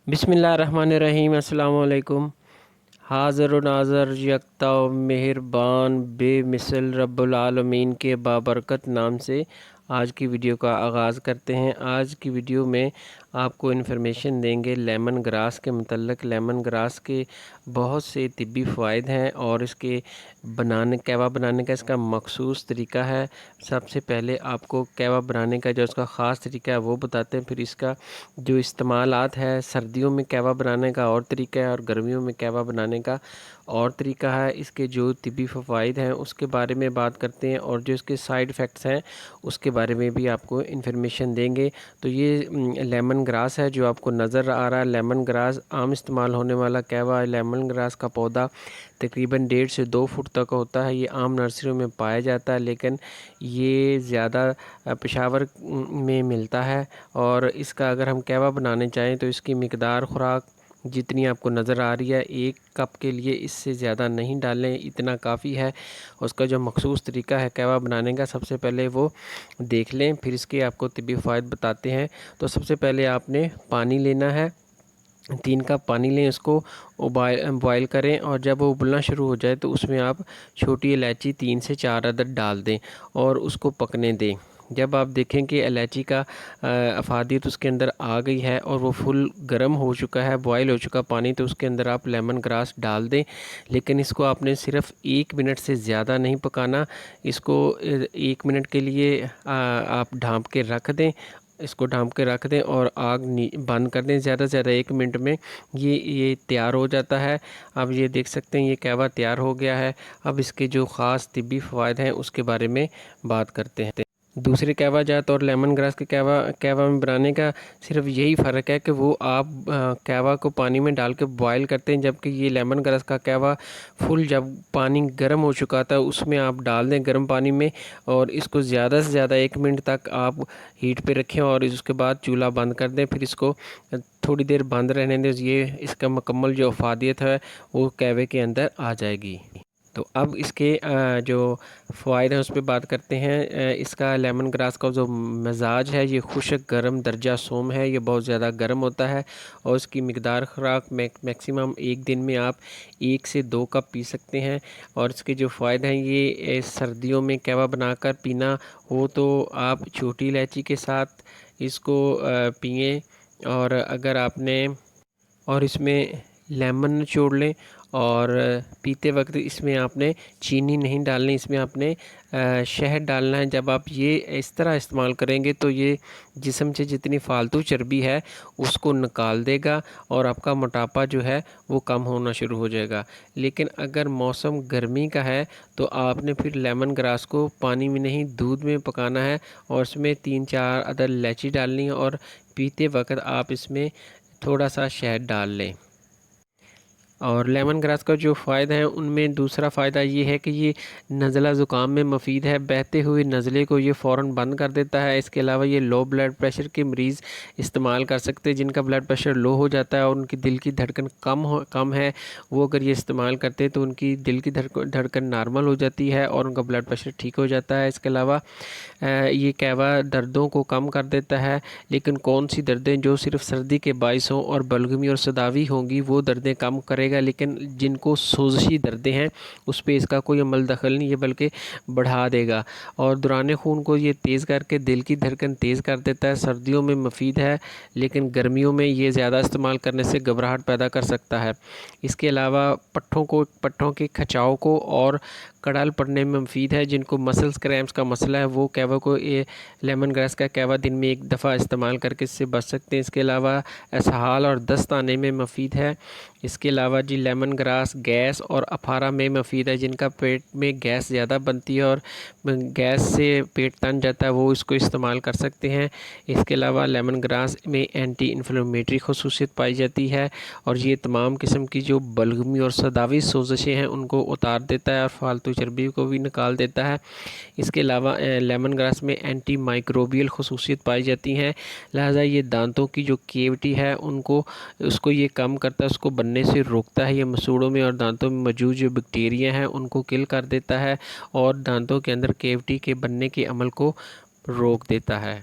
बिस्मिल्लाहिर्रहमानिर्रहीम। अस्सलाम वालेकुम। हाज़िर व नाज़र यकता व मेहरबान बेमिसल रब्बुल आलमीन के बाबरकत नाम से आज की वीडियो का आगाज़ करते हैं। आज की वीडियो में आपको इन्फॉर्मेशन देंगे लेमन ग्रास के मतलब। लेमन ग्रास के बहुत से तिब्बी फ़ायदे हैं और इसके कहवा बनाने का इसका मखसूस तरीका है। सबसे पहले आपको कहवा बनाने का जो उसका ख़ास तरीका है वो बताते हैं, फिर इसका जो इस्तेमालात है। सर्दियों में कहवा बनाने का और तरीका है और गर्मियों में कहवा बनाने का और तरीका है। इसके जो तिब्बी फ़वाइद हैं उसके बारे में बात करते हैं और जो इसके साइड इफ़ेक्ट्स हैं उसके बारे में भी आपको इन्फॉर्मेशन देंगे। तो ये लेमन ग्रास है जो आपको नज़र आ रहा है। लेमन ग्रास आम इस्तेमाल होने वाला कहवा है। लेमन ग्रास का पौधा तकरीबन 1.5 से 2 फुट तक होता है। ये आम नर्सरियों में पाया जाता है, लेकिन ये ज़्यादा पेशावर में मिलता है। और इसका अगर हम कहवा बनाने चाहें तो इसकी मिकदार खुराक जितनी आपको नज़र आ रही है, 1 कप के लिए इससे ज़्यादा नहीं डालें, इतना काफ़ी है। उसका जो मखसूस तरीका है कहवा बनाने का, सबसे पहले वो देख लें, फिर इसके आपको तिब्बी फ़ायदे बताते हैं। तो सबसे पहले आपने पानी लेना है, 3 कप पानी लें, उसको बॉयल करें और जब वो उबलना शुरू हो जाए तो उसमें आप छोटी इलायची 3 से 4 अदद डाल दें और उसको पकने दें। जब आप देखें कि इलायची का अफादियत उसके अंदर आ गई है और वो फुल गर्म हो चुका है, बॉयल हो चुका पानी, तो उसके अंदर आप लेमन ग्रास डाल दें। लेकिन इसको आपने सिर्फ़ 1 मिनट से ज़्यादा नहीं पकाना। इसको 1 मिनट के लिए आप ढाँप के रख दें। इसको ढाँप के रख दें और आग बंद कर दें। ज़्यादा से ज़्यादा 1 मिनट में ये तैयार हो जाता है। अब ये देख सकते हैं ये कहवा तैयार हो गया है। अब इसके जो ख़ास तिब्बी फ़वाइद हैं उसके बारे में बात करते हैं। दूसरे कहवा जात और लेमन ग्रास के कहवा में बनाने का सिर्फ यही फ़र्क है कि वो आप कहवा को पानी में डाल के बॉयल करते हैं, जबकि ये लेमन ग्रास का कहवा फुल जब पानी गर्म हो चुका था उसमें आप डाल दें गर्म पानी में और इसको ज़्यादा से ज़्यादा 1 मिनट तक आप हीट पे रखें और उसके बाद चूल्हा बंद कर दें। फिर इसको थोड़ी देर बंद रहने दें। ये इसका मुकम्मल जो अफादियत है वो कहवे के अंदर आ जाएगी। तो अब इसके जो फ़ायदे हैं उस पर बात करते हैं। इसका लेमन ग्रास का जो मिजाज है ये खुश्क गर्म दर्जा सोम है, ये बहुत ज़्यादा गर्म होता है और इसकी मिकदार खुराक मैक्सिमम एक दिन में आप 1 से 2 कप पी सकते हैं। और इसके जो फ़ायदे हैं ये सर्दियों में कहवा बनाकर पीना हो तो आप छोटी इलायची के साथ इसको पिएँ। और अगर आपने और इसमें लेमन निचोड़ लें और पीते वक्त इसमें आपने चीनी नहीं डालनी, इसमें आपने शहद डालना है। जब आप ये इस तरह इस्तेमाल करेंगे तो ये जिस्म से जितनी फ़ालतू चर्बी है उसको निकाल देगा और आपका मोटापा जो है वो कम होना शुरू हो जाएगा। लेकिन अगर मौसम गर्मी का है तो आपने फिर लेमन ग्रास को पानी में नहीं दूध में पकाना है और इसमें 3-4 अदद इलायची डालनी है और पीते वक्त आप इसमें थोड़ा सा शहद डाल लें। और लेमन ग्रास का जो फ़ायदा है उनमें दूसरा फ़ायदा ये है कि ये नज़ला ज़ुकाम में मफीद है। बहते हुए नज़ले को ये फ़ौरन बंद कर देता है। इसके अलावा ये लो ब्लड प्रेशर के मरीज़ इस्तेमाल कर सकते हैं, जिनका ब्लड प्रेशर लो हो जाता है और उनकी दिल की धड़कन कम है, वो अगर ये इस्तेमाल करते हैं तो उनकी दिल की धड़कन नॉर्मल हो जाती है और उनका ब्लड प्रेशर ठीक हो जाता है। इसके अलावा ये कहवा दर्दों को कम कर देता है। लेकिन कौन सी दर्दें जो सिर्फ सर्दी के बाइस हों और बलगमी और सदावी होंगी वो दर्दें कम करेगा, लेकिन जिनको सोजशी दर्दें हैं उस पर इसका कोई अमल दखल नहीं है बल्कि बढ़ा देगा। और दौरान खून को ये तेज़ करके दिल की धड़कन तेज़ कर देता है। सर्दियों में मुफीद है, लेकिन गर्मियों में ये ज़्यादा इस्तेमाल करने से घबराहट पैदा कर सकता है। इसके अलावा पट्ठों के खिंचाव को और कड़ाल पड़ने में मुफीद है। जिनको मसल्स क्रैम्प्स का मसला है वो कहवा को ये लेमन ग्रास का कहवा दिन में 1 दफ़ा इस्तेमाल करके इससे बच सकते हैं। इसके अलावा इसहाल और दस्त आने में मुफीद है। इसके अलावा जी लेमन ग्रास गैस और अफारा में मुफीद है। जिनका पेट में गैस ज़्यादा बनती है और गैस से पेट तन जाता है वो इसको इस्तेमाल कर सकते हैं। इसके अलावा लेमन ग्रास में एंटी इन्फ्लेमेटरी खसूसियत पाई जाती है और ये तमाम किस्म की जो बलगमी और सदावी सोजशें हैं उनको उतार देता है और फालतू चर्बी को भी निकाल देता है। इसके अलावा लेमन ग्रास में एंटी माइक्रोबियल खसूसियत पाई जाती हैं, लिहाजा ये दांतों की जो केविटी है उसको ये कम करता है, उसको बनने से रोकता है। ये मसूड़ों में और दांतों में मौजूद जो बैक्टीरिया हैं उनको किल कर देता है और दांतों के अंदर केविटी के बनने के अमल को रोक देता है।